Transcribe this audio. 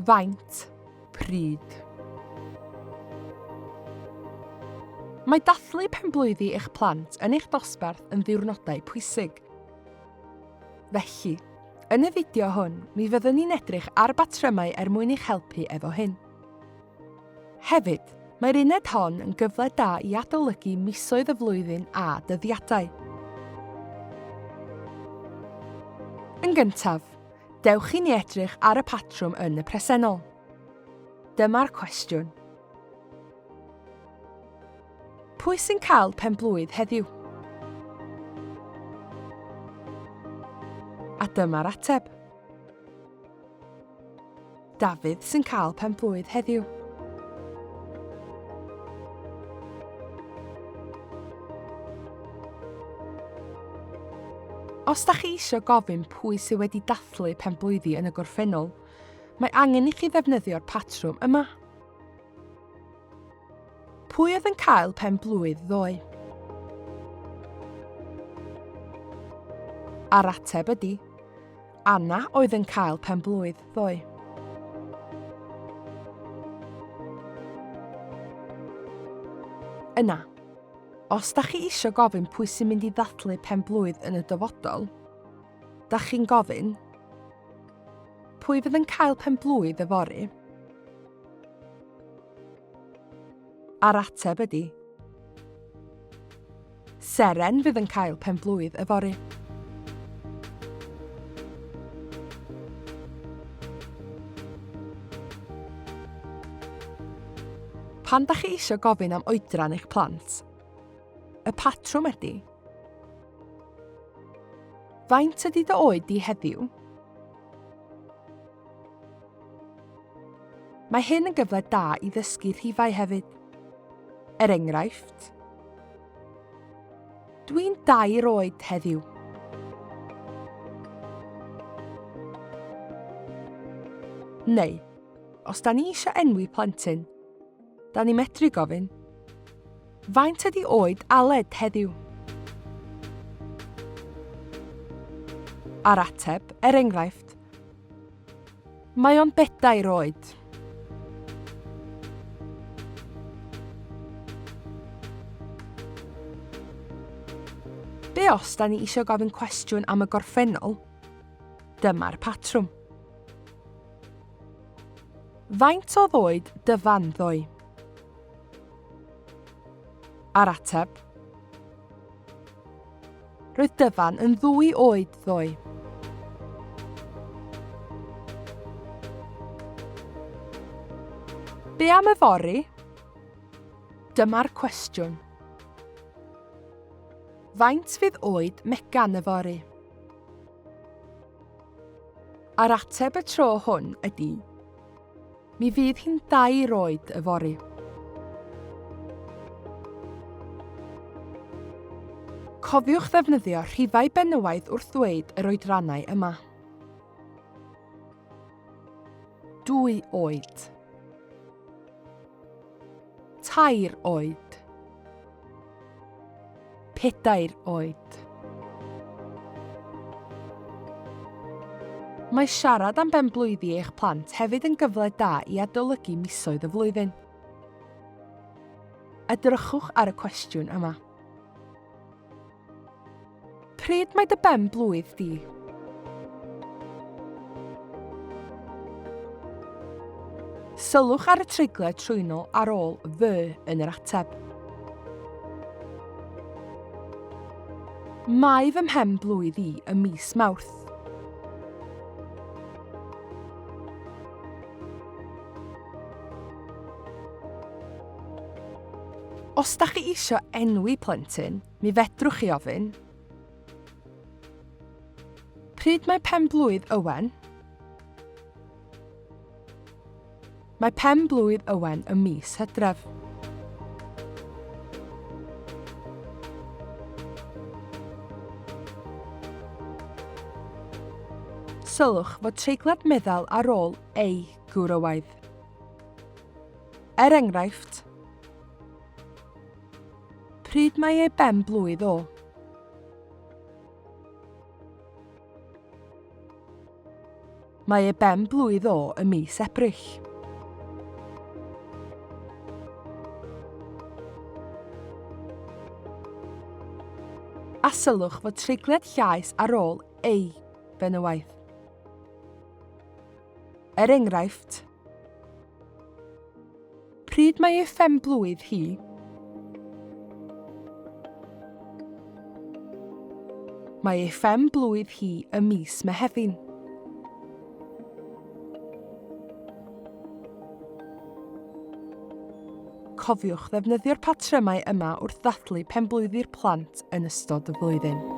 Faint, pryd. Mae dathlu penblwyddi eich plant yn eich dosbarth yn ddiwrnodau pwysig. Felly, yn y fideo hwn, mi fyddwn ni'n edrych ar batrymau mwyn eich helpu efo hyn. Hefyd, mae'r uned hon yn gyfle da i adolygu misoedd y flwyddyn a dyddiadau. Yn gyntaf, dewch i ni edrych ar y patrwm yn y presennol. Dyma'r cwestiwn. Pwy sy'n cael penblwydd heddiw? A dyma'r ateb. Dafydd sy'n cael penblwydd heddiw. Os da chi eisiau gofyn pwy sydd wedi dathlu penblwyddi yn y gorffennol, mae angen i chi ddefnyddio'r patrwm yma. Pwy oedd yn cael penblwydd ddoe? A'r ateb ydy, Anna oedd yn cael penblwydd ddoe. Yna, os da chi eisiau gofyn pwy sy'n mynd i ddathlu penblwydd yn y dyfodol, da chi'n gofyn, pwy fydd yn cael penblwydd yfory? A'r ateb ydy, Seren fydd yn cael penblwydd yfory. Pan da chi eisiau gofyn am oedran eich plant, y patrwm ydy, faint ydy dy oed di heddiw? Mae hyn yn gyfle da i ddysgu rhifau hefyd. Enghraifft, dwi'n 2 oed heddiw. Neu, os da ni eisiau enwi plentyn, da ni medru gofyn, faint ydy oed Aled heddiw? A'r ateb, enghraifft, mae o'n 4 oed. Be os da ni eisiau gofyn cwestiwn am y gorffennol? Dyma'r patrwm. Faint oedd oed Dyfan ddoe? A'r ateb, roedd Dyfan yn 2 oed ddoe. Be am yfory? Dyma'r cwestiwn. Faint fydd oed Megan yfory? A'r ateb y tro hwn ydy, mi fydd hi'n 2 oed yfory. Cofiwch ddefnyddio rhifau benywaidd wrth ddweud yr oedrannau yma. 2 oed. 2 oed. 4 oed. Mae siarad am benblwyddi eich plant hefyd yn gyfle da i adolygu misoedd y flwyddyn. Edrychwch ar y cwestiwn yma. Pryd mae dy benblwydd di? Sylwch ar y treiglad trwynol ar ôl fy yn yr ateb. Mae fy mhenblwydd i ym mis Mawrth. Os da chi eisiau enwi plentyn, mi fedrwch chi ofyn, pryd mae penblwydd Owen? Mae penblwydd Owen ym mis Hydref. Sylwch fod treiglad meddal ar ôl ei gwrywaidd. Enghraifft, pryd mae ei benblwydd o? Mae ei ben blwydd o ym mis Ebrill. A sylwch fod treigliad llaes ar ôl ei benywaidd. Enghraifft, pryd mae ei phen-blwydd hi? Mae ei phen-blwydd hi ym mis Mehefin. Cofiwch ddefnyddio'r patrymau yma wrth ddathlu penblwyddi'r plant yn ystod y flwyddyn.